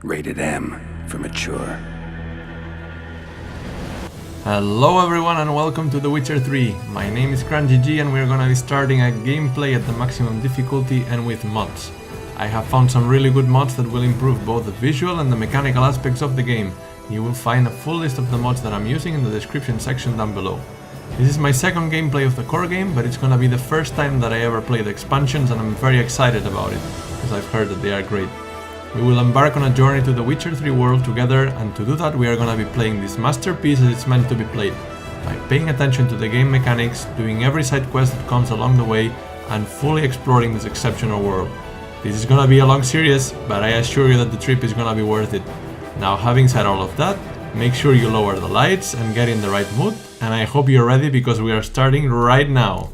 Rated M for mature. Hello everyone and welcome to The Witcher 3. My name is GruntGG and we're gonna be starting a gameplay at the maximum difficulty and with mods. I have found some really good mods that will improve both the visual and the mechanical aspects of the game. You will find a full list of the mods that I'm using in the description section down below. This is my second gameplay of the core game, but it's gonna be the first time that I ever play the expansions and I'm very excited about it, because I've heard that they are great. We will embark on a journey to the Witcher 3 world together, and to do that we are gonna be playing this masterpiece as it's meant to be played, by paying attention to the game mechanics, doing every side quest that comes along the way, and fully exploring this exceptional world. This is gonna be a long series, but I assure you that the trip is gonna be worth it. Now, having said all of that, make sure you lower the lights and get in the right mood, and I hope you're ready because we are starting right now.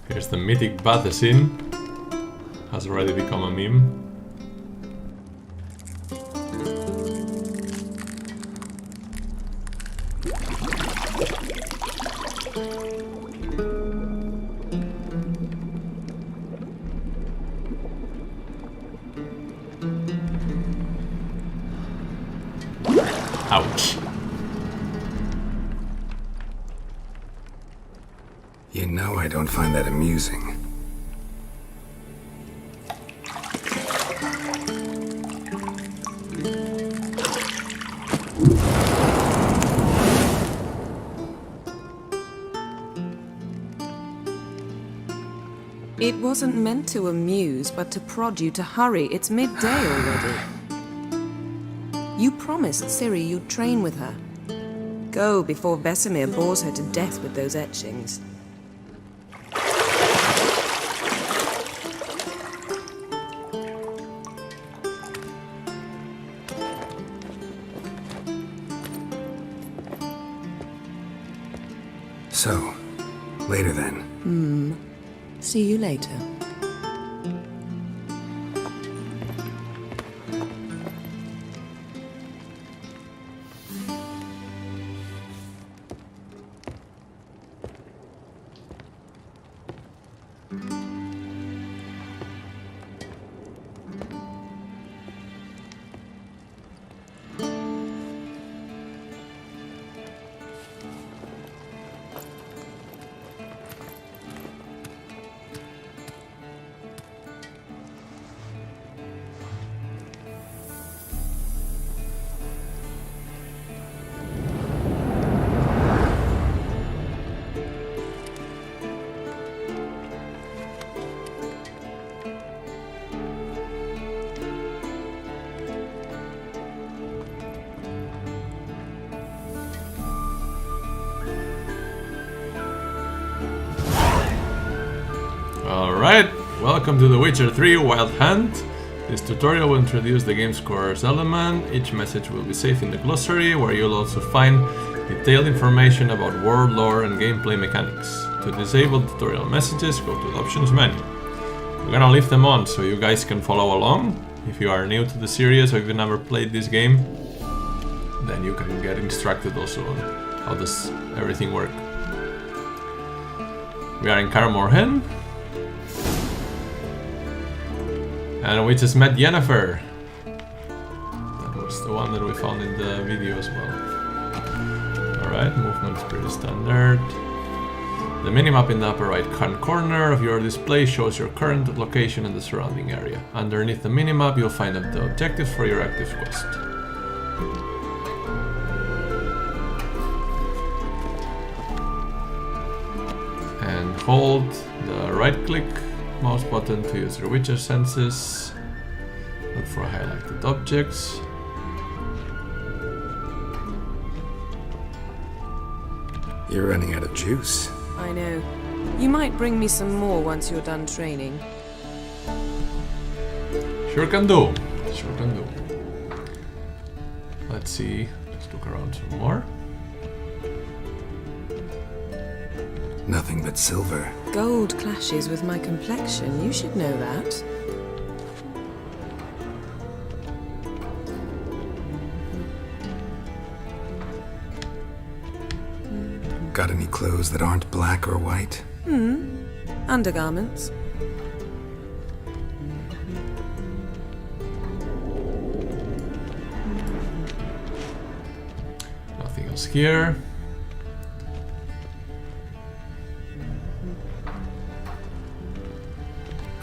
Here's the mythic bath scene. Has already become a meme. Ouch. You know I don't find that amusing. It wasn't meant to amuse, but to prod you to hurry. It's midday already. You promised Ciri you'd train with her. Go before Vesemir bores her to death with those etchings. So, later then. See you later. Alright, welcome to The Witcher 3 Wild Hunt. This tutorial will introduce the game's core element. Each message will be saved in the glossary, where you'll also find detailed information about world lore and gameplay mechanics. To disable tutorial messages, go to the options menu. We're gonna leave them on so you guys can follow along. If you are new to the series or if you've never played this game, then you can get instructed also on how does everything work. We are in Kaer Morhen. And we just met Yennefer. That was the one that we found in the video as well. Alright, movement's pretty standard. The minimap in the upper right hand corner of your display shows your current location and the surrounding area. Underneath the minimap you'll find the objectives for your active quest. And hold the right click mouse button to use your Witcher senses. Look for highlighted objects. You're running out of juice. I know. You might bring me some more once you're done training. Sure can do. Sure can do. Let's see. Let's look around some more. Nothing but silver. Gold clashes with my complexion. You should know that. Got any clothes that aren't black or white? Undergarments. Nothing else here.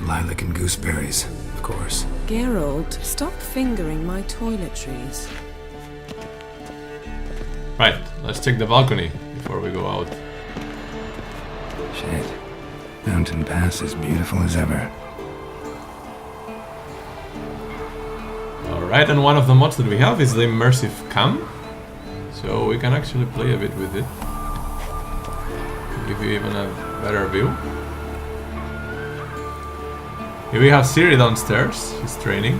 Lilac and gooseberries, of course. Geralt, stop fingering my toiletries. Right, let's check the balcony before we go out. Shit. Mountain Pass is beautiful as ever. Alright, and one of the mods that we have is the immersive cam. So we can actually play a bit with it. Give you even a better view. Here we have Ciri downstairs, she's training.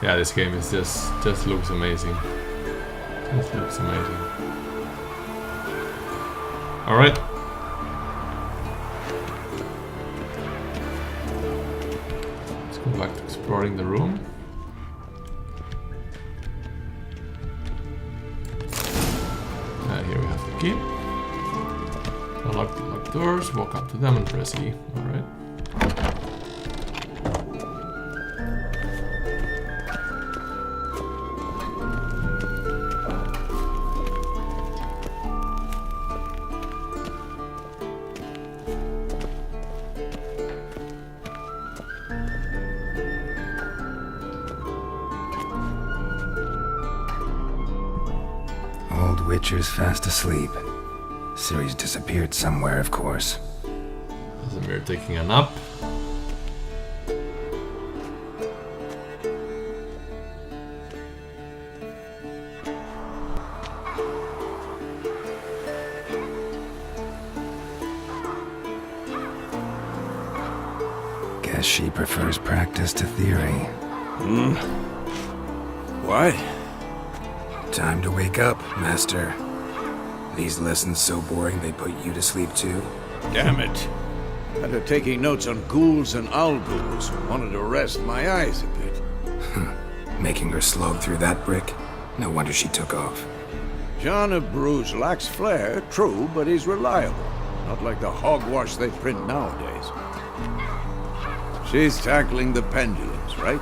Yeah, this game is just looks amazing. Just looks amazing. Alright. Let's go back to exploring the room. Here we have the key. unlock the locked doors, walk up to them and press E. Alright. Old Witcher's fast asleep. Ciri's disappeared somewhere, of course. Vesemir taking a nap. Guess she prefers practice to theory. What? Time to wake up, Master. These lessons so boring they put you to sleep too? Damn it. After taking notes on ghouls and owl ghouls, wanted to rest my eyes a bit. Making her slog through that brick? No wonder she took off. John of Bruges lacks flair, true, but he's reliable. Not like the hogwash they print nowadays. She's tackling the pendulums, right?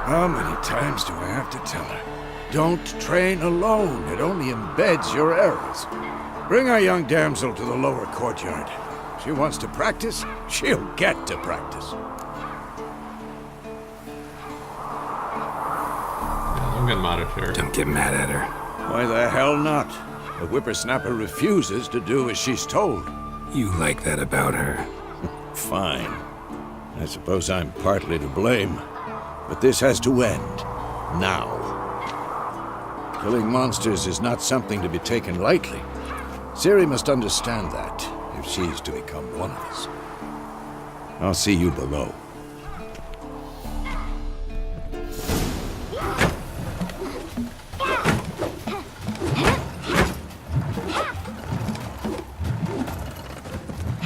How many times do I have to tell her? Don't train alone. It only embeds your errors. Bring our young damsel to the lower courtyard. She wants to practice, she'll get to practice. Yeah, don't get mad at her. Don't get mad at her. Why the hell not? The whippersnapper refuses to do as she's told. You like that about her. Fine. I suppose I'm partly to blame. But this has to end. Now. Killing monsters is not something to be taken lightly. Ciri must understand that, if she's to become one of us. I'll see you below.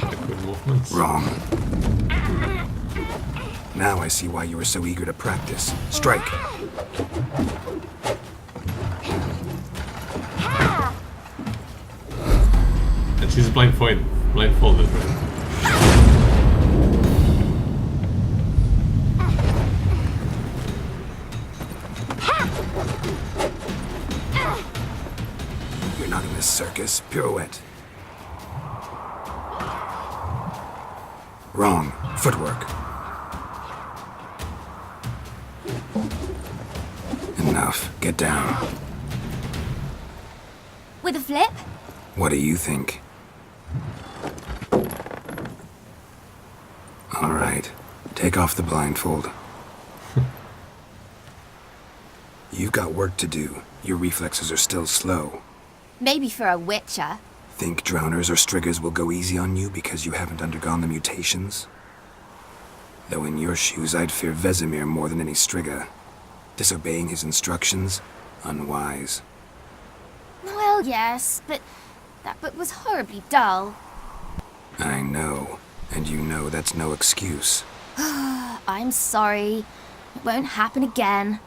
Good movements. Wrong. Now I see why you were so eager to practice. Strike! And she's blindfolded, right? You're not in this circus. Pirouette. Wrong. Footwork. Enough. Get down. With a flip? What do you think? All right. Take off the blindfold. You've got work to do. Your reflexes are still slow. Maybe for a witcher. Think drowners or striggers will go easy on you because you haven't undergone the mutations? Though in your shoes, I'd fear Vesemir more than any strigger. Disobeying his instructions? Unwise. Well, yes, but that book was horribly dull. I know. And you know that's no excuse. I'm sorry. It won't happen again.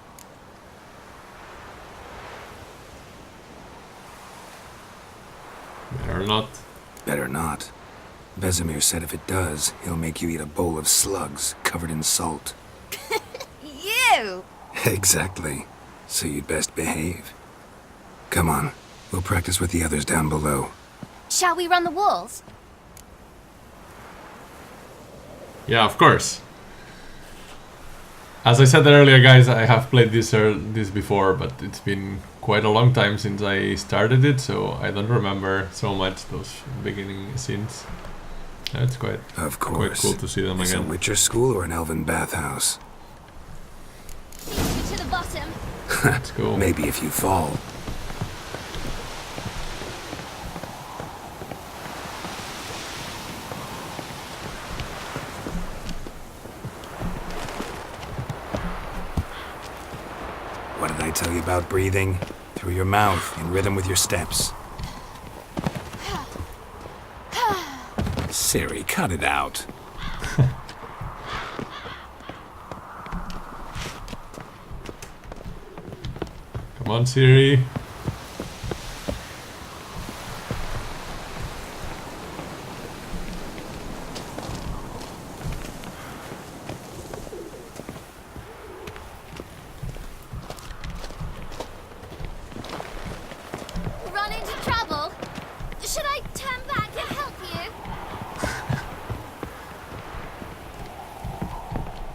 Better not. Better not. Vesemir said if it does, he'll make you eat a bowl of slugs covered in salt. You! Exactly. So you'd best behave. Come on. We'll practice with the others down below. Shall we run the walls? Yeah, of course. As I said earlier, guys, I have played this before, but it's been quite a long time since I started it, so I don't remember so much those beginning scenes. It's quite cool to see them Is again. a Witcher school or an elven bathhouse? To the bottom. That's cool. Maybe if you fall. What did I tell you about breathing? Through your mouth, in rhythm with your steps. Ciri, cut it out. Come on, Ciri.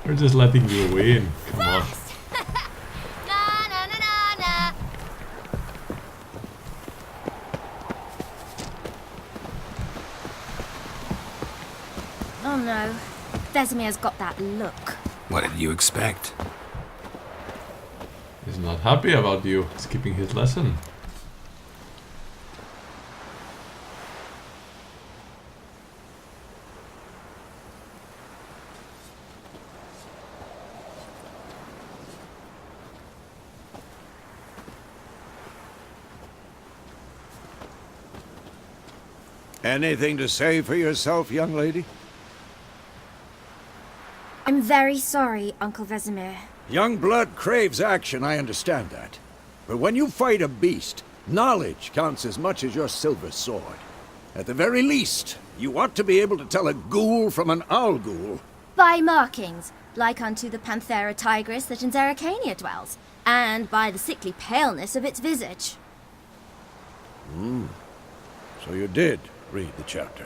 We're just letting you win. Come on. Na na na na na. Oh no, Vesemir's got that look. What did you expect? He's not happy about you skipping his lesson. Anything to say for yourself, young lady? I'm very sorry, Uncle Vesemir. Young blood craves action, I understand that. But when you fight a beast, knowledge counts as much as your silver sword. At the very least, you ought to be able to tell a ghoul from an owl ghoul. By markings, like unto the Panthera tigris that in Zerrikania dwells, and by the sickly paleness of its visage. So you did read the chapter.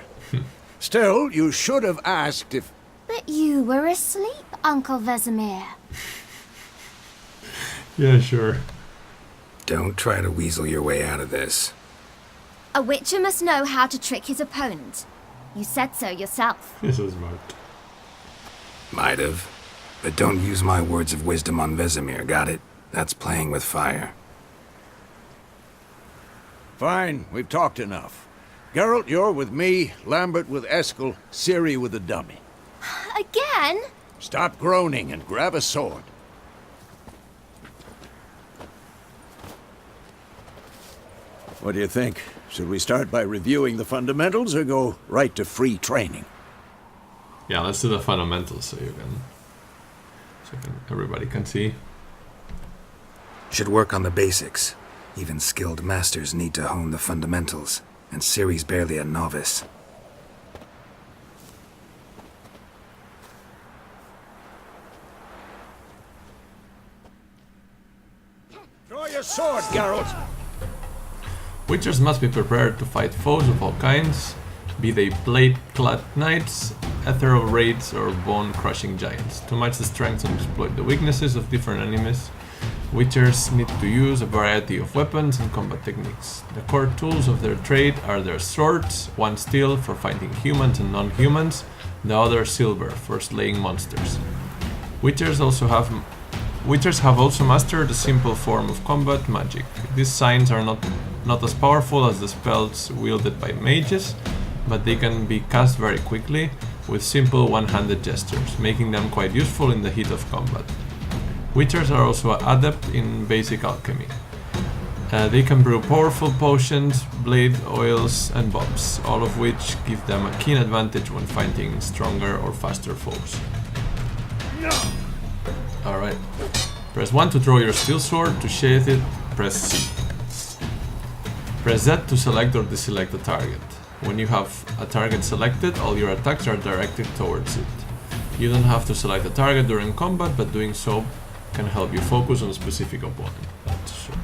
Still, you should have asked if... But you were asleep, Uncle Vesemir. Yeah, sure. Don't try to weasel your way out of this. A witcher must know how to trick his opponent. You said so yourself. This is smart. Might have. But don't use my words of wisdom on Vesemir, got it? That's playing with fire. Fine, we've talked enough. Geralt, you're with me, Lambert with Eskel, Ciri with the dummy. Again? Stop groaning and grab a sword. What do you think? Should we start by reviewing the fundamentals or go right to free training? Yeah, let's do the fundamentals so everybody can see. Should work on the basics. Even skilled masters need to hone the fundamentals, and Ciri's barely a novice. Draw your sword, Geralt! Witchers must be prepared to fight foes of all kinds, be they blade-clad knights, ethereal raids, or bone-crushing giants. To match the strengths and exploit the weaknesses of different enemies, Witchers need to use a variety of weapons and combat techniques. The core tools of their trade are their swords, one steel for fighting humans and non-humans, the other silver for slaying monsters. Witchers have also mastered a simple form of combat magic. These signs are not as powerful as the spells wielded by mages, but they can be cast very quickly with simple one-handed gestures, making them quite useful in the heat of combat. Witchers are also adept in basic alchemy. They can brew powerful potions, blade oils and bombs, all of which give them a keen advantage when fighting stronger or faster foes. Alright. Press 1 to draw your steel sword, to sheath it, press C. Press Z to select or deselect a target. When you have a target selected, all your attacks are directed towards it. You don't have to select a target during combat, but doing so can help you focus on a specific opponent. That's sure.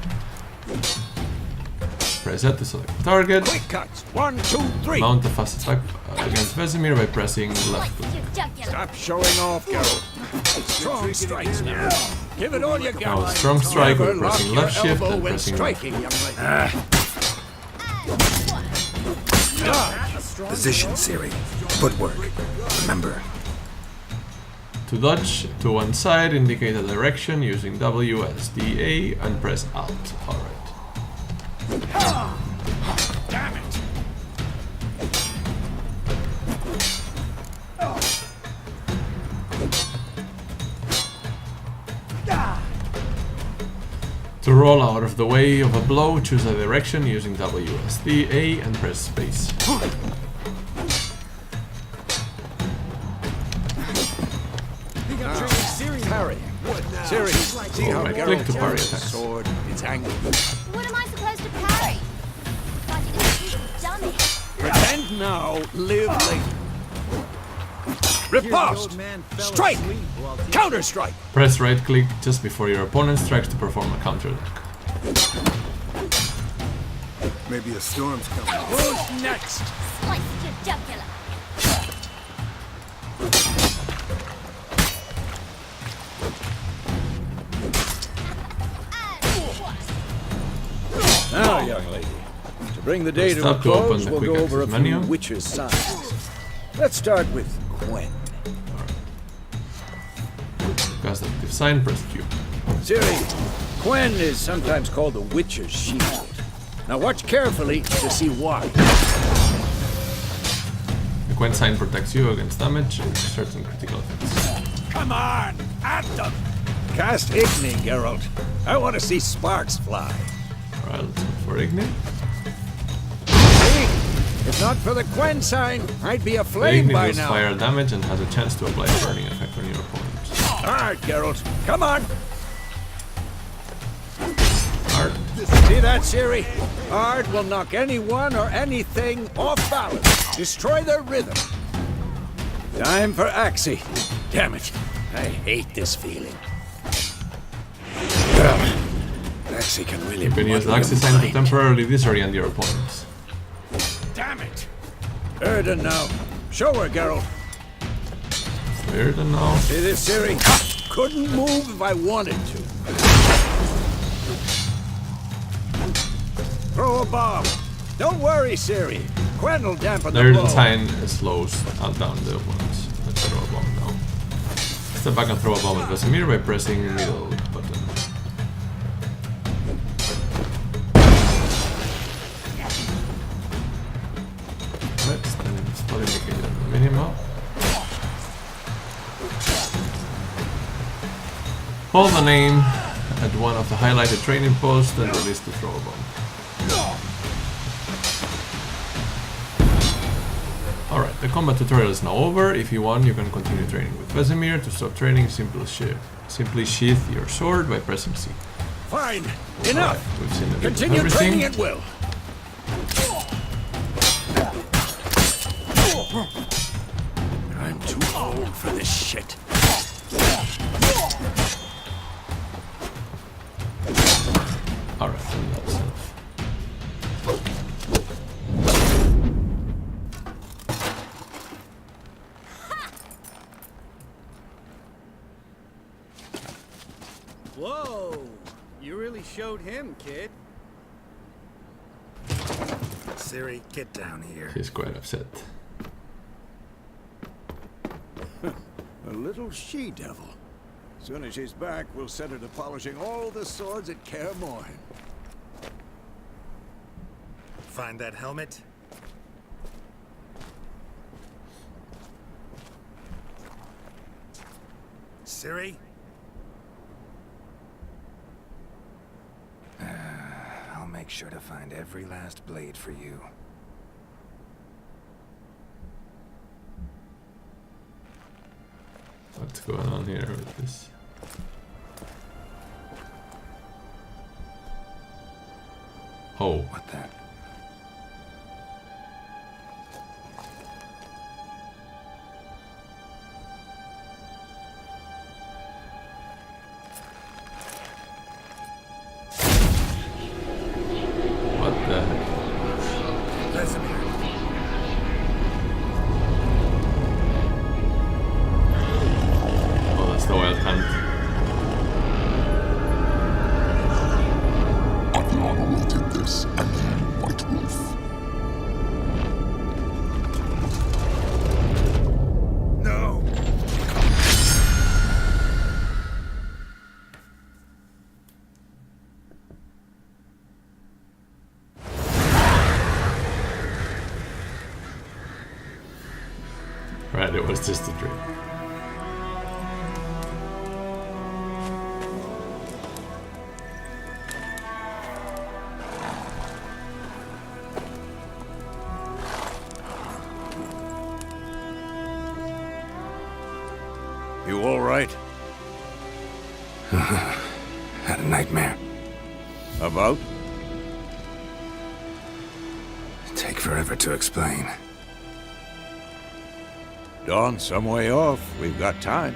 Press Z to select a target. Quick cuts! 1, 2, 3! Mount a fast attack against Vesemir by pressing left click. Stop showing off, Geralt. Strong strikes now. Give it all you got. Now strong strike Never with pressing lock left your shift elbow and when pressing left. striking, young lady. Position, Ciri. Footwork. Remember. To dodge to one side, indicate a direction using WSDA and press Alt. Alright. Damn it! To roll out of the way of a blow, choose a direction using WSDA and press space. Parry. Ciri, see how Right Geralt click to parry uses attacks. his sword? It's angry. What am I supposed to parry? Fighting a stupid dummy. Pretend now, live later. Riposte! Strike! Counter-strike! Press right click just before your opponent strikes to perform a counter attack. Maybe a storm's coming. Who's next? Slice your jugular. bring the day First to a up, to open close, the we'll quick go over a access few menu. witches' signs. Let's start with Gwen. Cast active sign, press Q. Ciri, Gwen is sometimes called the Witcher's Shield. Now watch carefully to see why. The Quen sign protects you against damage and certain critical effects. Come on, at them! Cast Igni, Geralt. I want to see sparks fly. Alright, let's go for Ignite. See? If not for the Gwen sign, I'd be aflame Ignite by deals now. fire damage and has a chance to apply burning effect on your opponents. Alright, Geralt, come on! Art. See that, Ciri? Ard will knock anyone or anything off balance. Destroy their rhythm. Time for Axie. Damn it. I hate this feeling. Axie can really You can use the muddle Axis your sign to mind. temporarily disorient your opponents. Damn it. Erden now. Show her, Geralt. Weird and now. See this, Ciri? Couldn't move if I wanted to. Throw a bomb. Don't worry, Ciri. Gwen will dampen the There blow. the sign slows down the opponents. Let's throw a bomb now. Step back and throw a bomb at Vesemir by pressing the middle button. Right, spot indicated on the minimap. Hold the name at one of the highlighted training posts and release to throw a bomb. Alright, the combat tutorial is now over. If you want, you can continue training with Vesemir. To stop training, simply sheath your sword by pressing C. Fine. Enough. Alright, we've seen a bit of Continue everything. training at will. I'm too old for this shit. Alright, then that's enough. Whoa! You really showed him, kid. Ciri, get down here. He's quite upset. A little she-devil. Soon as she's back, we'll set her to polishing all the swords at Kaer Morhen. Find that helmet? Ciri? I'll make sure to find every last blade for you. What's going on here with this? Oh, What the? what the heck? Vesemir. Oh, that's the wild hunt. Aviana will take this, and you, White Wolf. No! Right, it was just a dream. You all right? Had a nightmare. About? Take forever to explain. Dawn's some way off. We've got time.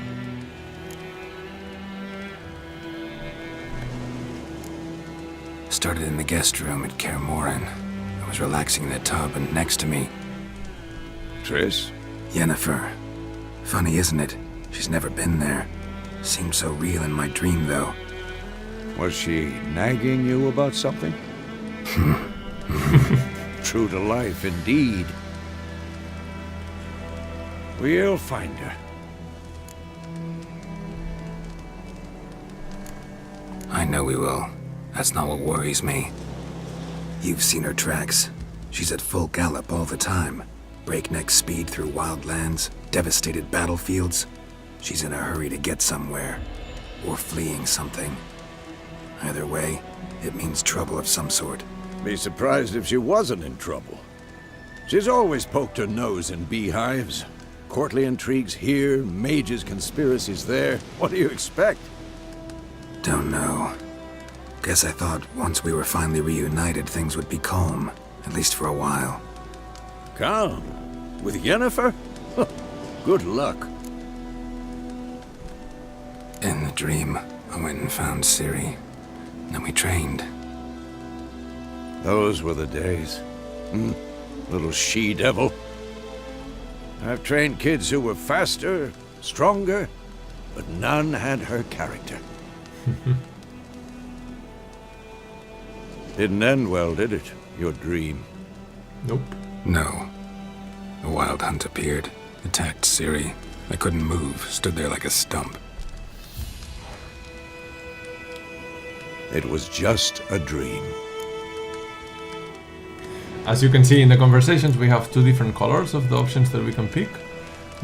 Started in the guest room at Kaer Morhen. I was relaxing in the tub, and next to me, Triss? Yennefer. Funny, isn't it? She's never been there. Seemed so real in my dream, though. Was she nagging you about something? true to life indeed. We'll find her. I know we will. That's not what worries me. You've seen her tracks. She's at full gallop all the time. Breakneck speed through wild lands, devastated battlefields. She's in a hurry to get somewhere. Or fleeing something. Either way, it means trouble of some sort. Be surprised if she wasn't in trouble. She's always poked her nose in beehives. Courtly intrigues here, mages' conspiracies there. What do you expect? Don't know. Guess I thought once we were finally reunited, things would be calm. At least for a while. Calm? With Yennefer? Good luck. In the dream, I went and found Ciri. Then we trained. Those were the days. Little she-devil. I've trained kids who were faster, stronger, but none had her character. Didn't end well, did it? Your dream? Nope. No. A wild hunt appeared, attacked Ciri. I couldn't move, stood there like a stump. It was just a dream. As you can see in the conversations, we have two different colors of the options that we can pick.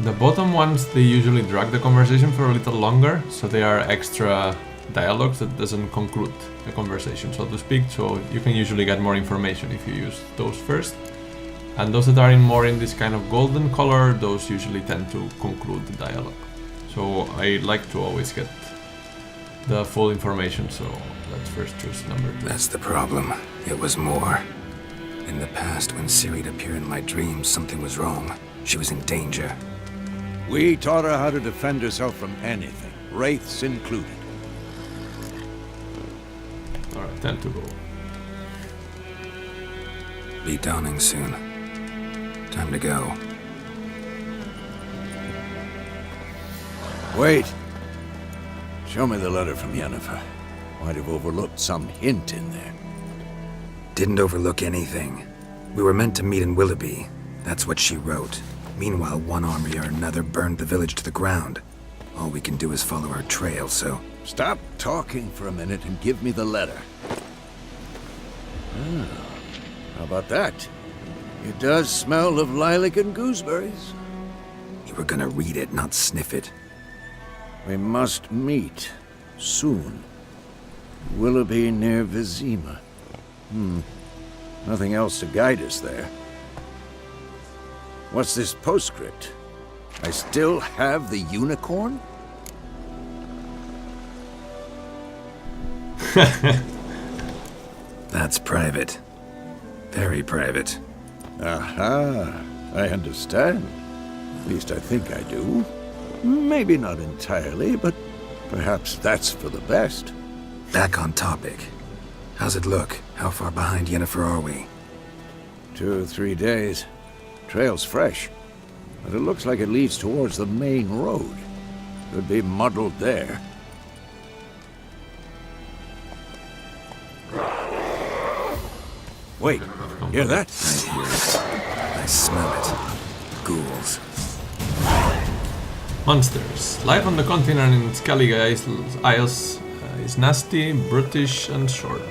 The bottom ones, they usually drag the conversation for a little longer, so they are extra dialogues that doesn't conclude the conversation, so to speak, so you can usually get more information if you use those first. And those that are more in this kind of golden color, those usually tend to conclude the dialogue. So I like to always get the full information, so let's first choose number 2. That's the problem. It was more. In the past, when Ciri'd appear in my dreams, something was wrong. She was in danger. We taught her how to defend herself from anything, wraiths included. Alright, 10 to go. Be dawning soon. Time to go. Wait. Show me the letter from Yennefer. Might have overlooked some hint in there. Didn't overlook anything. We were meant to meet in Willoughby. That's what she wrote. Meanwhile, one army or another burned the village to the ground. All we can do is follow her trail, so... Stop talking for a minute and give me the letter. How about that? It does smell of lilac and gooseberries. You were gonna read it, not sniff it. We must meet. Soon. Willoughby near Vizima. Nothing else to guide us there. What's this postscript? I still have the unicorn? That's private. Very private. Aha, I understand. At least I think I do. Maybe not entirely, but perhaps that's for the best. Back on topic. How's it look? How far behind Yennefer are we? 2 or 3 days. Trail's fresh, but it looks like it leads towards the main road. Could be muddled there. Wait, hear that? I hear it. I smell it. Ghouls. Monsters. Life on the continent in Skellige Isles is nasty, brutish, and short.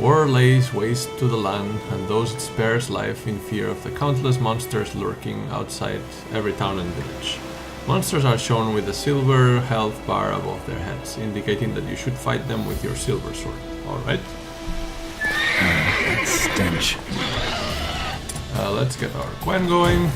War lays waste to the land, and those it spares life in fear of the countless monsters lurking outside every town and village. Monsters are shown with a silver health bar above their heads, indicating that you should fight them with your silver sword. Alright. That stench. Let's get our Quen going.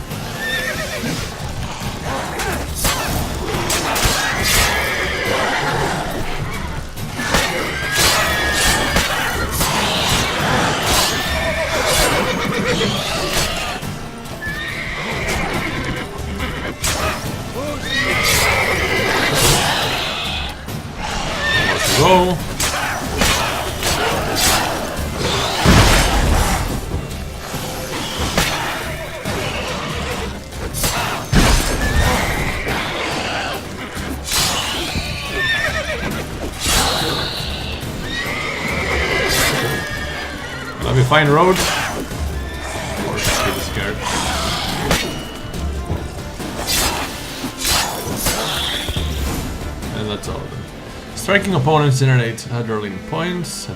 Let's go. Let me find road. That's all of them. Striking opponents generates adrenaline points.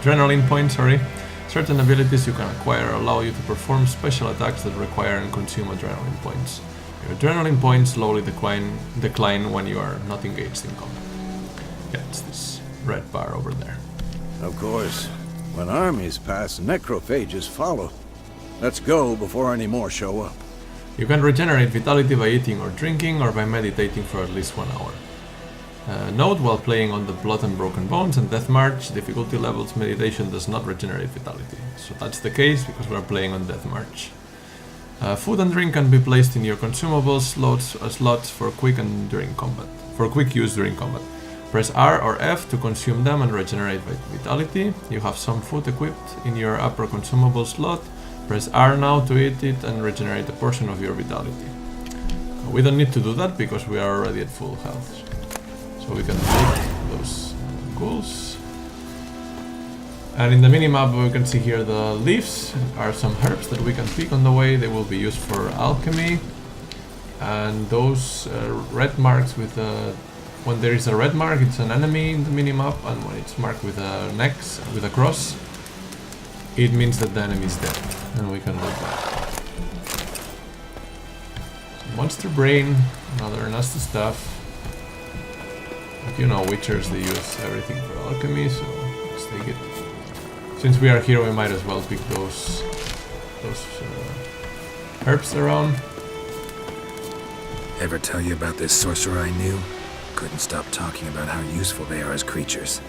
Certain abilities you can acquire allow you to perform special attacks that require and consume adrenaline points. Your adrenaline points slowly decline when you are not engaged in combat. Yeah, it's this red bar over there. Of course, when armies pass, necrophages follow. Let's go before any more show up. You can regenerate vitality by eating or drinking or by meditating for at least 1 hour. Note, while playing on the Blood and Broken Bones and Death March difficulty levels, meditation does not regenerate vitality. So that's the case because we're playing on Death March. Food and drink can be placed in your consumables slots for quick use during combat. Press R or F to consume them and regenerate vitality. You have some food equipped in your upper consumable slot. Press R now to eat it and regenerate a portion of your vitality. We don't need to do that because we are already at full health. So we can take those ghouls. And in the minimap we can see here the leaves are some herbs that we can pick on the way. They will be used for alchemy. And those red marks with when there is a red mark, it's an enemy in the minimap, and when it's marked with an X, with a cross, it means that the enemy is dead, and we can loot that. Monster brain, another nasty stuff. But you know, witchers, they use everything for alchemy, so let's take it. Since we are here, we might as well pick those herbs around. Ever tell you about this sorcerer I knew? Couldn't stop talking about how useful they are as creatures.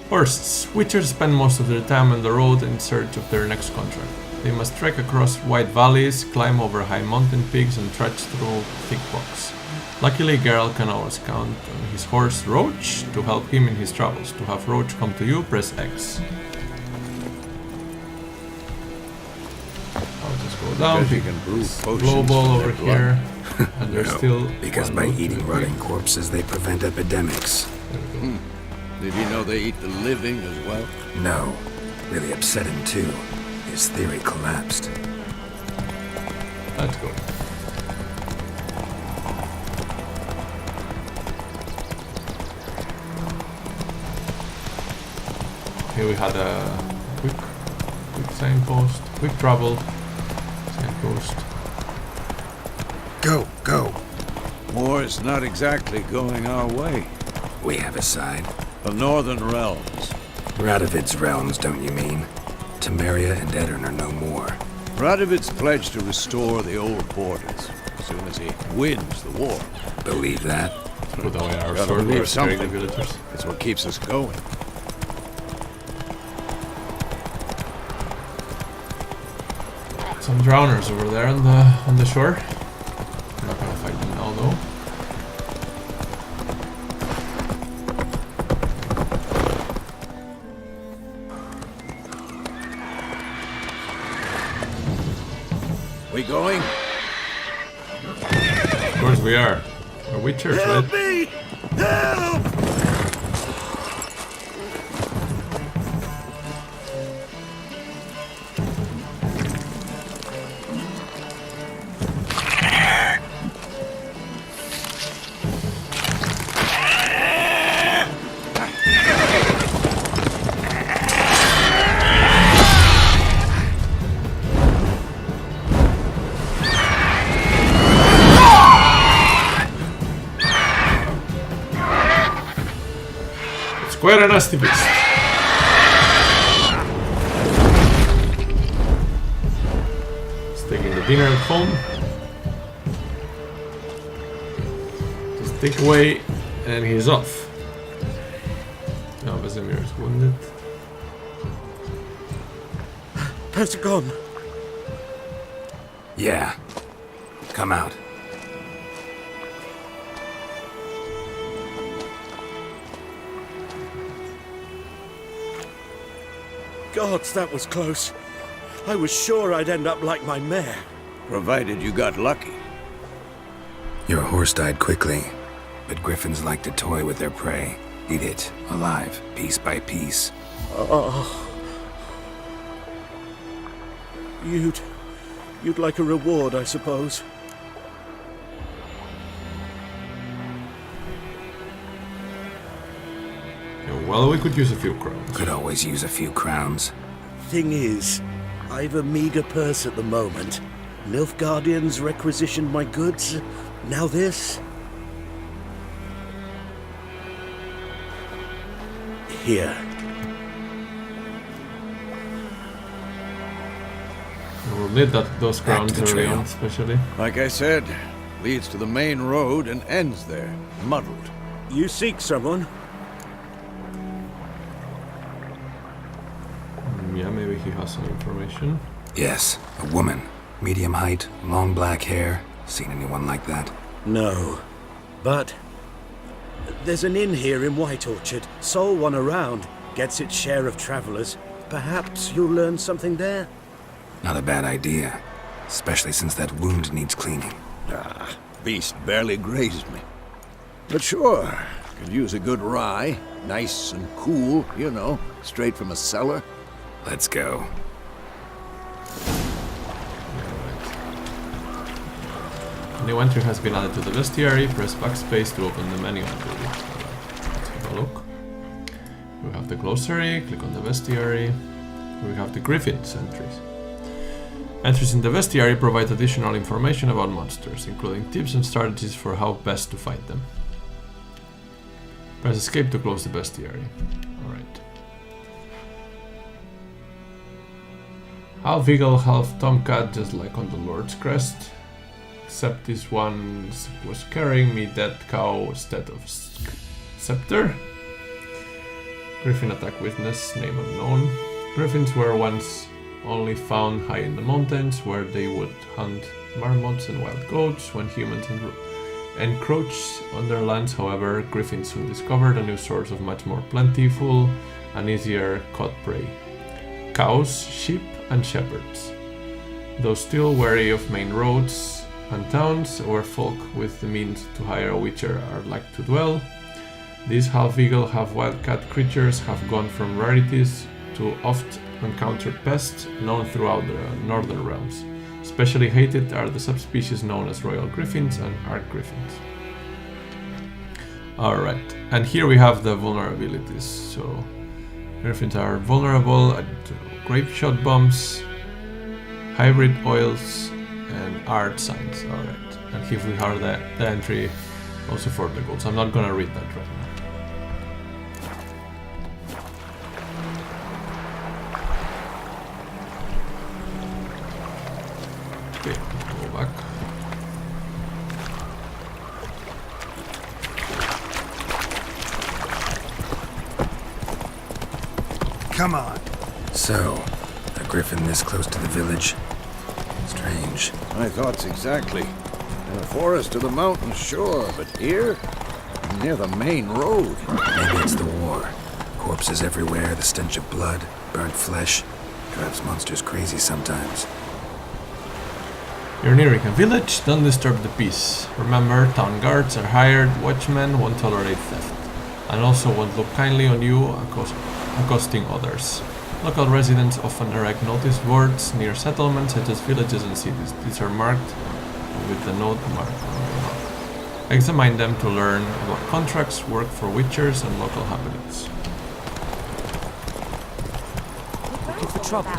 Horsts. Witchers spend most of their time on the road in search of their next contract. They must trek across wide valleys, climb over high mountain peaks, and trudge through thick bogs. Luckily, Geralt can always count on his horse Roach to help him in his travels. To have Roach come to you, press X. I'll just go down. Because you can brew potions Glow ball from their over here. And there's No, still because one by loot eating to rotting pick. corpses they prevent epidemics. There we go. Did you know they eat the living as well? No, really upset him too. His theory collapsed. Let's go. Here we had a quick signpost, quick travel signpost. Go, go! War's not exactly going our way. We have a side. The Northern Realms. Radovid's realms, don't you mean? Temeria and Edirn are no more. Radovid's pledged to restore the old borders as soon as he wins the war. Believe that? Put away our Gotta sword, believe we're scaring the something. villagers. It's what keeps us going. Some drowners over there on the shore. I'm not gonna fight them now though. We going? Of course we are. We're witchers, right? me! Help! Quite a nasty beast. He's taking the dinner at home. Just take away and he's off. Now Vesemir is wounded. How's it gone? Yeah. Come out. Gods, that was close. I was sure I'd end up like my mare. Provided you got lucky. Your horse died quickly, but griffins like to toy with their prey. Eat it, alive, piece by piece. Oh. You'd like a reward, I suppose. Well, we could use a few crowns. Could always use a few crowns. Thing is, I've a meager purse at the moment. Nilfgaardians requisitioned my goods. Now this. Here. We'll need those crowns to the early trail. on, especially. Like I said, leads to the main road and ends there, muddled. You seek someone? Yeah, maybe he has some information. Yes, a woman. Medium height, long black hair. Seen anyone like that? No. But there's an inn here in White Orchard. Sole one around. Gets its share of travelers. Perhaps you'll learn something there? Not a bad idea. Especially since that wound needs cleaning. Ah, beast barely grazed me. But sure, could use a good rye. Nice and cool, you know, straight from a cellar. Let's go. New entry has been added to the bestiary. Press backspace to open the menu. Let's have a look. We have the glossary. Click on the bestiary. We have the Griffin's entries. Entries in the bestiary provide additional information about monsters, including tips and strategies for how best to fight them. Press escape to close the bestiary. Alright. Half eagle, half tomcat, just like on the Lord's Crest. Except this one was carrying me dead cow instead of scepter. Griffin attack witness, name unknown. Griffins were once only found high in the mountains, where they would hunt marmots and wild goats. When humans encroached on their lands, however, griffins soon discovered a new source of much more plentiful and easier caught prey: cows, sheep, and shepherds. Though still wary of main roads and towns, where folk with the means to hire a witcher are like to dwell, these half-eagle, half-wildcat creatures have gone from rarities to oft-encountered pests known throughout the northern realms. Especially hated are the subspecies known as royal griffins and arch-griffins. Alright, and here we have the vulnerabilities. So, griffins are vulnerable to grape shot bombs, hybrid oils, and art signs. Alright, and here we have the entry also for the goals. I'm not gonna read that right now. Okay, go back. Come on. So, a griffin this close to the village? Strange. My thoughts exactly. In the forest or the mountains, sure, but here? Near the main road. Maybe it's the war. Corpses everywhere, the stench of blood, burnt flesh. Drives monsters crazy sometimes. You're nearing a village, don't disturb the peace. Remember, town guards are hired, watchmen won't tolerate theft, and also won't look kindly on you accosting others. Local residents often erect notice boards near settlements such as villages and cities. These are marked with the note mark on the map. Examine them to learn about contracts, work for witchers, and local happenings. Looking for trouble.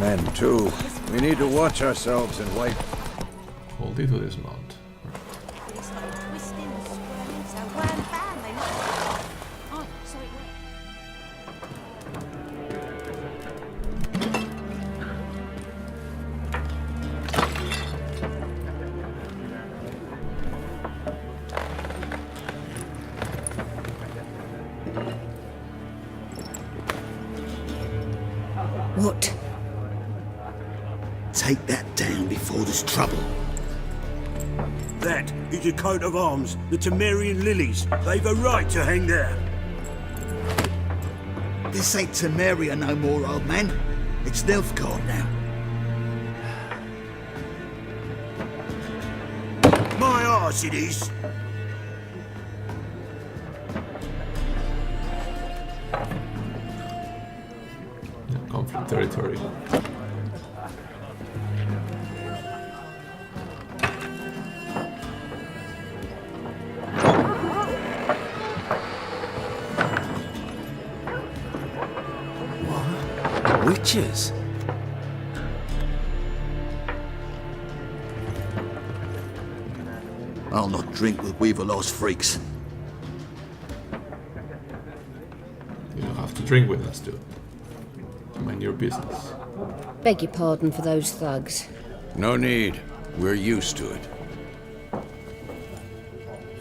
Men, too. We need to watch ourselves in white. Hold it to dismount. What? Take that down before there's trouble. That is a coat of arms, the Temerian lilies. They've a right to hang there. This ain't Temeria no more, old man. It's Nilfgaard now. My arse it is. Conflict territory. Witches? I'll not drink with Weaver-Lost freaks. You don't have to drink with us, dude. Mind your business. Beg your pardon for those thugs. No need. We're used to it.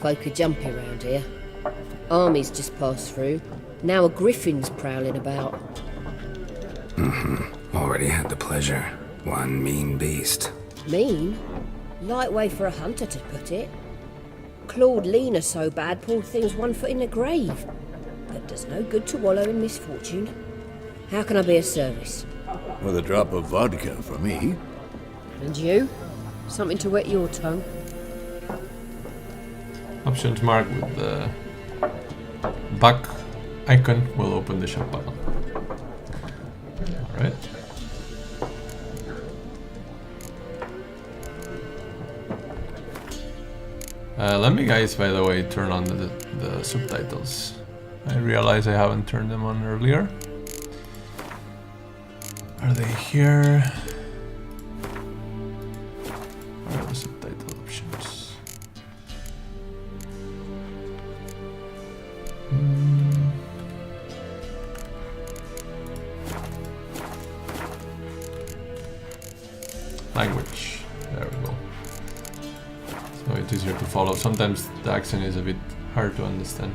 Folk are jumpy around here. Armies just passed through. Now a griffin's prowling about. Already had the pleasure. One mean beast. Mean? Light way for a hunter to put it. Clawed Lena so bad, poor thing's 1 foot in the grave. But does no good to wallow in misfortune. How can I be of service? With a drop of vodka for me. And you? Something to wet your tongue? Options marked with the back icon will open the shop panel. Alright. Let me guys, by the way, turn on the subtitles. I realize I haven't turned them on earlier. Are they here? Where are the subtitle options? Language. There we go. So it's easier to follow. Sometimes the accent is a bit hard to understand.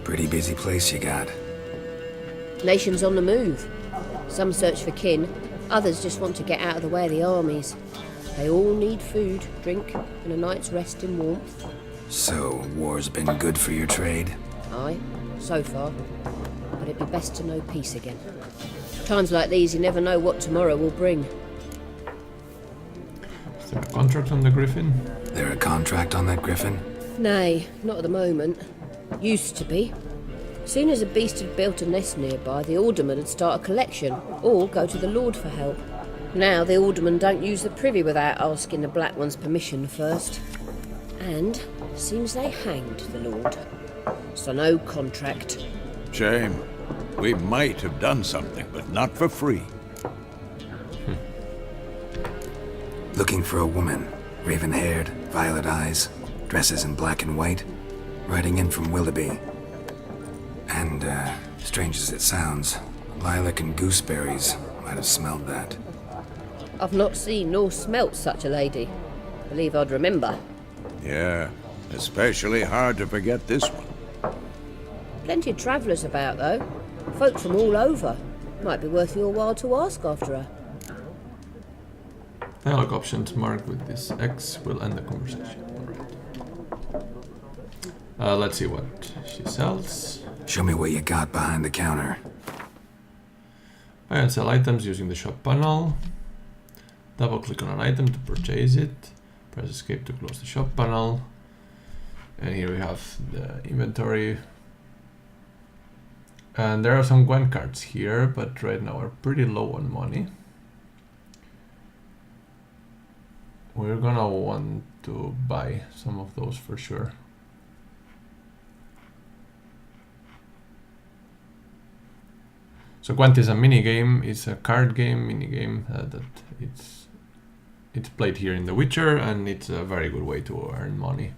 Pretty busy place you got. Nations on the move. Some search for kin, others just want to get out of the way of the armies. They all need food, drink, and a night's rest in warmth. So, war's been good for your trade? Aye, so far. But it'd be best to know peace again. Times like these, you never know what tomorrow will bring. Is there a contract on the Griffin? There a contract on that griffin? Nay, not at the moment. Used to be. Soon as a beast had built a nest nearby, the alderman would start a collection, or go to the Lord for help. Now the aldermen don't use the privy without asking the Black One's permission first. And seems they hanged the Lord. So no contract. Shame. We might have done something, but not for free. Looking for a woman. Raven-haired, violet eyes, dresses in black and white. Riding in from Willoughby. And, strange as it sounds, lilac and gooseberries might have smelled that. I've not seen nor smelt such a lady. Believe I'd remember. Yeah, especially hard to forget this one. Plenty of travellers about, though. Folk from all over. Might be worth your while to ask after her. Dialogue options marked with this X will end the conversation. Alright. Let's see what she sells. Show me what you got behind the counter. I can sell items using the shop panel. Double click on an item to purchase it. Press escape to close the shop panel. And here we have the inventory. And there are some Gwen cards here, but right now we're pretty low on money. We're gonna want to buy some of those for sure. So Gwent is a mini game. It's a card game, mini game that it's played here in The Witcher, and it's a very good way to earn money,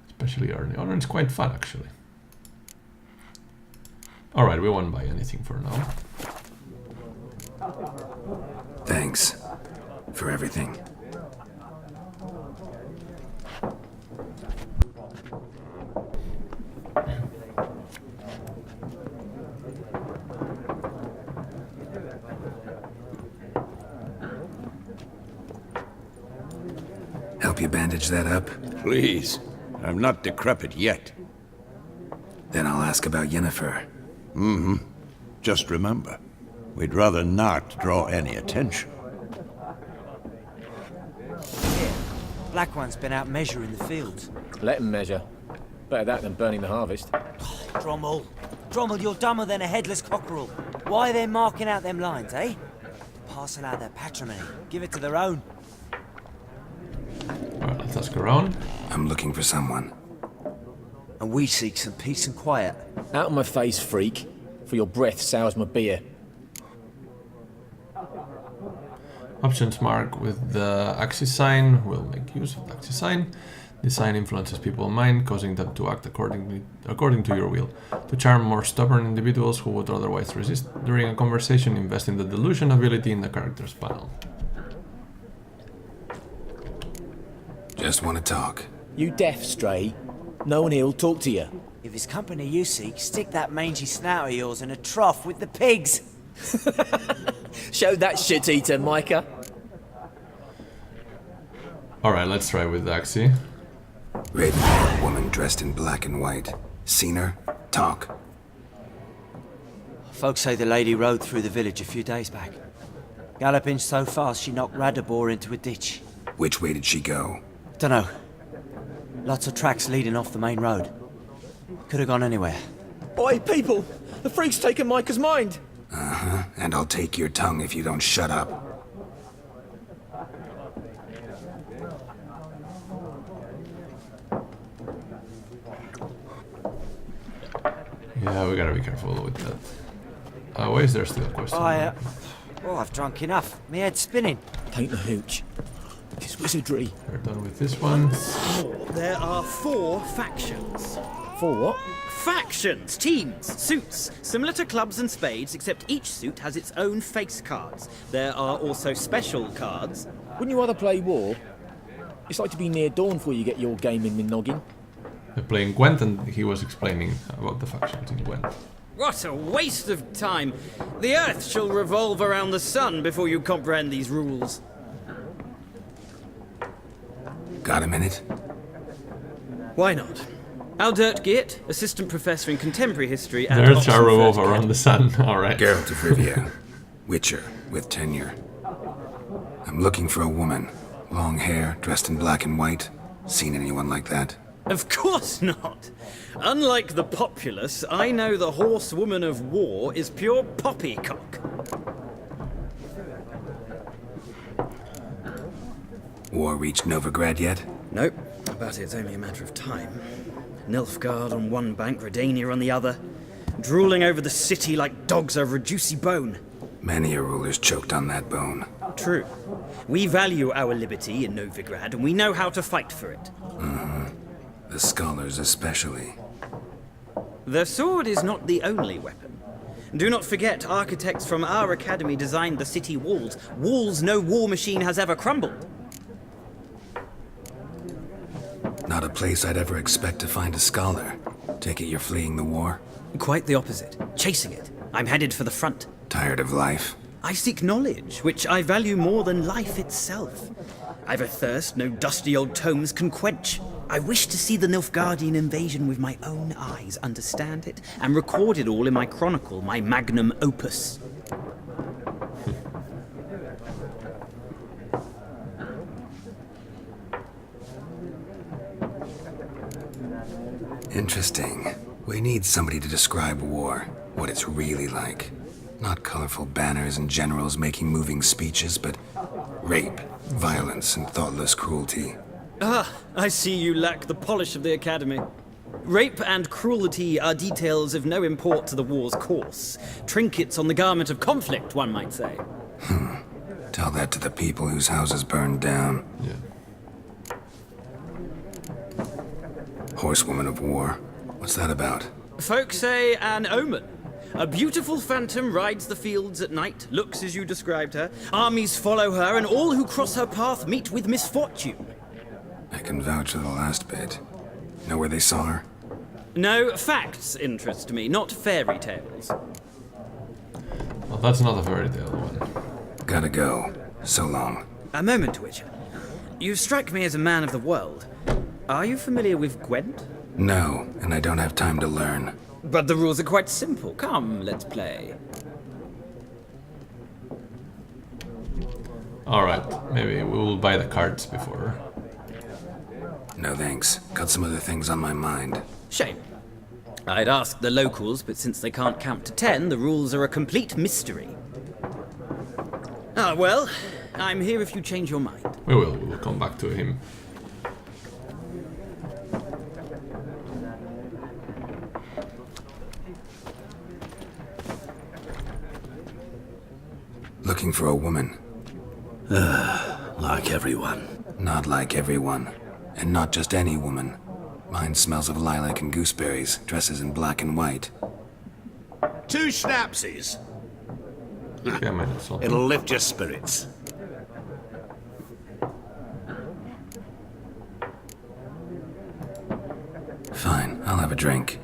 especially early on. It's quite fun actually. All right, we won't buy anything for now. Thanks for everything. Help you bandage that up? Please. I'm not decrepit yet. Then I'll ask about Yennefer. Just remember, we'd rather not draw any attention. Black One's been out measuring the fields. Let him measure. Better that than burning the harvest. Drommel. Drommel, you're dumber than a headless cockerel. Why are they marking out them lines, eh? Parcel out their patrimony. Give it to their own. Alright, let's ask around. I'm looking for someone. and we seek some peace and quiet. Out of my face, freak. For your breath sours my beer. Options mark with the axis sign will make use of the axis sign. This sign influences people's mind, causing them to act according to your will. To charm more stubborn individuals who would otherwise resist during a conversation, invest in the delusion ability in the characters panel. Just want to talk. You deaf, Stray? No one here'll talk to you. If it's company you seek, stick that mangy snout of yours in a trough with the pigs. Show that shit-eater, Micah. Alright, let's try with Daxi. Raven, woman dressed in black and white. Seen her? Talk. Folks say the lady rode through the village a few days back. Galloping so fast she knocked Radabor into a ditch. Which way did she go? Dunno. Lots of tracks leading off the main road. Could have gone anywhere. Oi, people! The freak's taken Micah's mind! Uh-huh, and I'll take your tongue if you don't shut up. Yeah, we gotta be careful with that. Why is there still a question? I've drunk enough. My head's spinning. Tain't the hooch. It's wizardry. We're done with this one. There are 4 factions. 4 what? Factions, teams, suits, similar to clubs and spades, except each suit has its own face cards. There are also special cards. Wouldn't you rather play war? It's like to be near dawn before you get your game in the noggin. They're playing Gwent and he was explaining about the factions in Gwent. What a waste of time! The Earth shall revolve around the sun before you comprehend these rules. Got a minute? Why not? Aldert Geert, assistant professor in contemporary history at The Earth Oxford shall revolve First around the sun, alright. Geralt of Rivia. Witcher, with tenure. I'm looking for a woman. Long hair, dressed in black and white. Seen anyone like that? Of course not! Unlike the populace, I know the horsewoman of war is pure poppycock. War reached Novigrad yet? Nope, but it's only a matter of time. Nilfgaard on one bank, Redania on the other, drooling over the city like dogs over a juicy bone. Many a ruler's choked on that bone. True. We value our liberty in Novigrad, and we know how to fight for it. Mm-hmm. The scholars especially. The sword is not the only weapon. Do not forget, architects from our academy designed the city walls. Walls no war machine has ever crumbled. Not a place I'd ever expect to find a scholar. Take it you're fleeing the war? Quite the opposite. Chasing it. I'm headed for the front. Tired of life? I seek knowledge, which I value more than life itself. I've a thirst no dusty old tomes can quench. I wish to see the Nilfgaardian invasion with my own eyes, understand it, and record it all in my chronicle, my magnum opus. Interesting. We need somebody to describe war, what it's really like. Not colorful banners and generals making moving speeches, but rape, violence, and thoughtless cruelty. Ah, I see you lack the polish of the Academy. Rape and cruelty are details of no import to the war's course. Trinkets on the garment of conflict, one might say. Tell that to the people whose houses burned down. Yeah. Horsewoman of war. What's that about? Folk say an omen. A beautiful phantom rides the fields at night, looks as you described her. Armies follow her, and all who cross her path meet with misfortune. I can vouch for the last bit. Know where they saw her? No, facts interest me, not fairy tales. Well, that's not a fairy tale one. Gotta go. So long. A moment, Witcher. You strike me as a man of the world. Are you familiar with Gwent? No, and I don't have time to learn. But the rules are quite simple. Come, let's play. Alright, maybe we will buy the cards before. No thanks. Got some other things on my mind. Shame. I'd ask the locals, but since they can't count to 10, the rules are a complete mystery. Ah, well, I'm here if you change your mind. We will come back to him. looking for a woman. Like everyone. Not like everyone. And not just any woman. Mine smells of lilac and gooseberries, dresses in black and white. 2 schnapsies. Yeah, man, it's all It'll lift your spirits. Fine, I'll have a drink.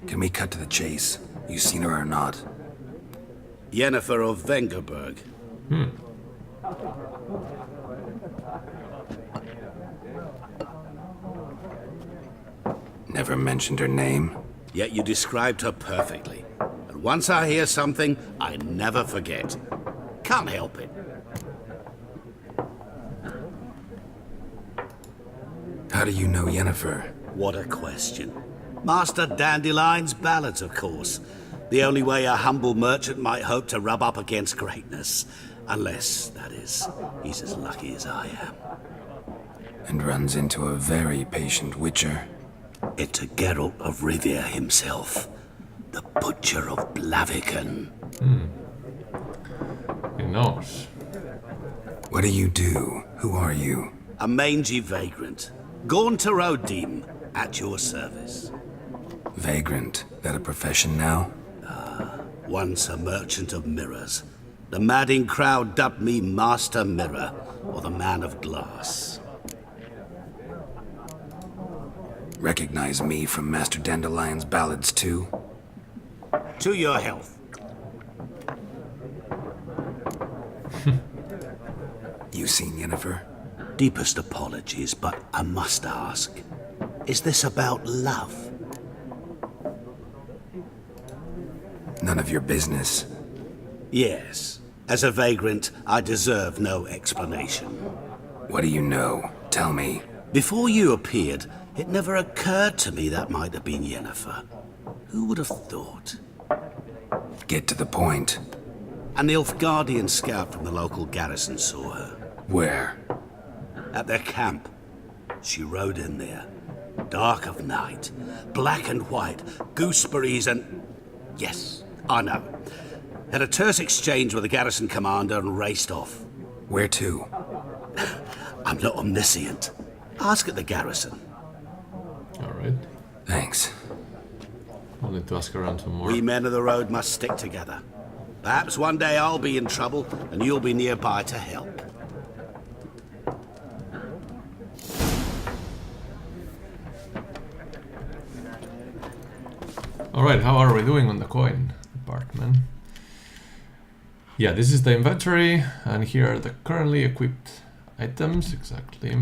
Can we cut to the chase? You seen her or not? Yennefer of Vengerberg. Never mentioned her name. Yet you described her perfectly. And once I hear something, I never forget. Can't help it. How do you know Yennefer? What a question. Master Dandelion's ballads, of course. The only way a humble merchant might hope to rub up against greatness. Unless, that is, he's as lucky as I am. And runs into a very patient witcher. It's a Geralt of Rivia himself. The Butcher of Blaviken. He knows. What do you do? Who are you? A mangy vagrant. Gaunter Odim, at your service. Vagrant. That a profession now? Once a merchant of mirrors. The madding crowd dubbed me Master Mirror, or the Man of Glass. Recognize me from Master Dandelion's ballads too? To your health. You seen Yennefer? Deepest apologies, but I must ask. Is this about love? None of your business. Yes. As a vagrant, I deserve no explanation. What do you know? Tell me. Before you appeared, it never occurred to me that might have been Yennefer. Who would have thought? Get to the point. A Nilfgaardian scout from the local garrison saw her. Where? At their camp. She rode in there. Dark of night. Black and white. Gooseberries and... Yes, I know. Had a terse exchange with the garrison commander and raced off. Where to? I'm not omniscient. Ask at the garrison. Alright. Thanks. I'll need to ask around some more. We men of the road must stick together. Perhaps one day I'll be in trouble and you'll be nearby to help. Alright, how are we doing on the coin department? Yeah, this is the inventory, and here are the currently equipped items, exactly.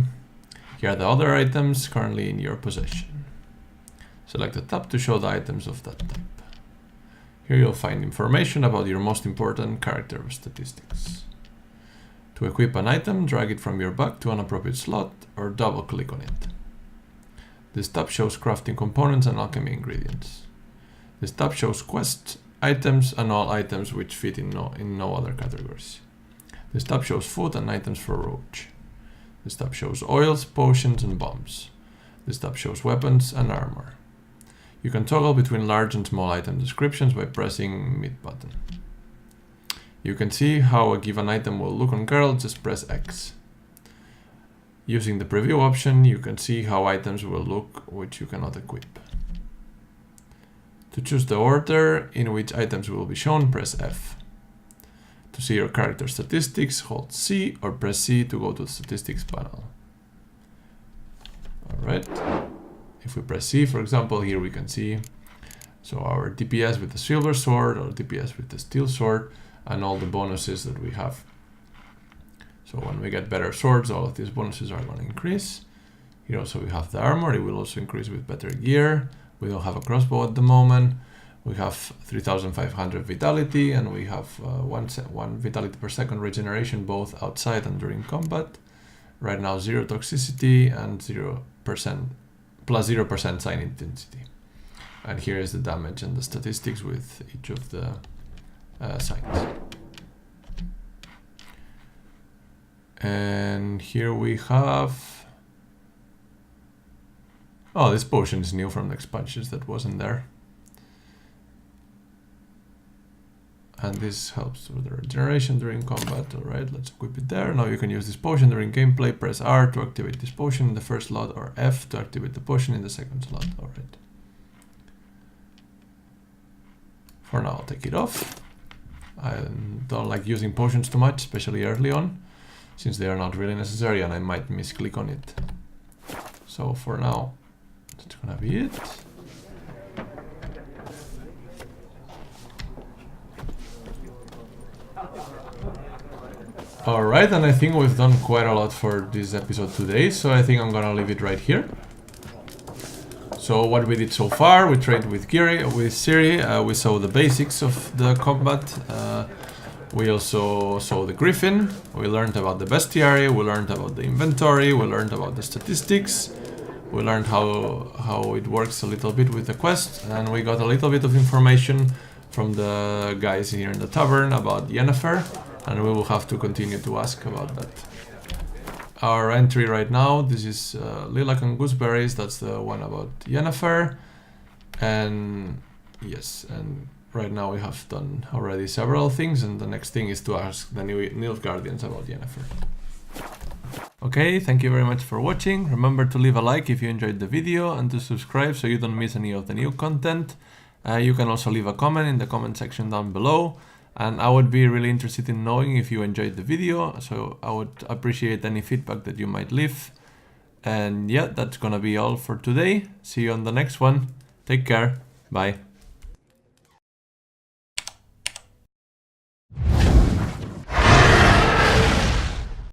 Here are the other items currently in your possession. Select the tab to show the items of that type. Here you'll find information about your most important character statistics. To equip an item, drag it from your bag to an appropriate slot, or double click on it. This tab shows crafting components and alchemy ingredients. This tab shows quests, items, and all items which fit in no other categories. This tab shows food and items for Roach. This tab shows oils, potions, and bombs. This tab shows weapons and armor. You can toggle between large and small item descriptions by pressing mid button. You can see how a given item will look on Geralt, just press X. Using the preview option, you can see how items will look which you cannot equip. To choose the order in which items will be shown, press F. To see your character statistics, hold C or press C to go to the statistics panel. Alright. If we press C, for example, here we can see so our DPS with the silver sword or DPS with the steel sword and all the bonuses that we have. So when we get better swords, all of these bonuses are going to increase. Here also we have the armor, it will also increase with better gear. We don't have a crossbow at the moment. We have 3500 vitality and we have one vitality per second regeneration both outside and during combat. Right now 0 toxicity and 0% plus 0% sign intensity. And here is the damage and the statistics with each of the signs. And here we have... Oh, this potion is new from the expansions that wasn't there. And And this helps with the regeneration during combat. Alright, let's equip it there. Now you can use this potion during gameplay. Press R to activate this potion in the first slot, or F to activate the potion in the second slot. Alright. For now, I'll take it off. I don't like using potions too much, especially early on, since they are not really necessary and I might misclick on it. So for now, that's gonna be it. Alright, and I think we've done quite a lot for this episode today, so I think I'm gonna leave it right here. So what we did so far, we trained with Ciri, we saw the basics of the combat, we also saw the Griffin, we learned about the bestiary, we learned about the inventory, we learned about the statistics, we learned how it works a little bit with the quest, and we got a little bit of information from the guys here in the tavern about Yennefer, and we will have to continue to ask about that. Our entry right now, this is Lilac and Gooseberries, that's the one about Yennefer, and yes, and right now we have done already several things, and the next thing is to ask the new Nilfgaardians about Yennefer. Okay, thank you very much for watching. Remember to leave a like if you enjoyed the video and to subscribe so you don't miss any of the new content. You can also leave a comment in the comment section down below. And I would be really interested in knowing if you enjoyed the video, so I would appreciate any feedback that you might leave. And yeah, that's gonna be all for today. See you on the next one. Take care. Bye.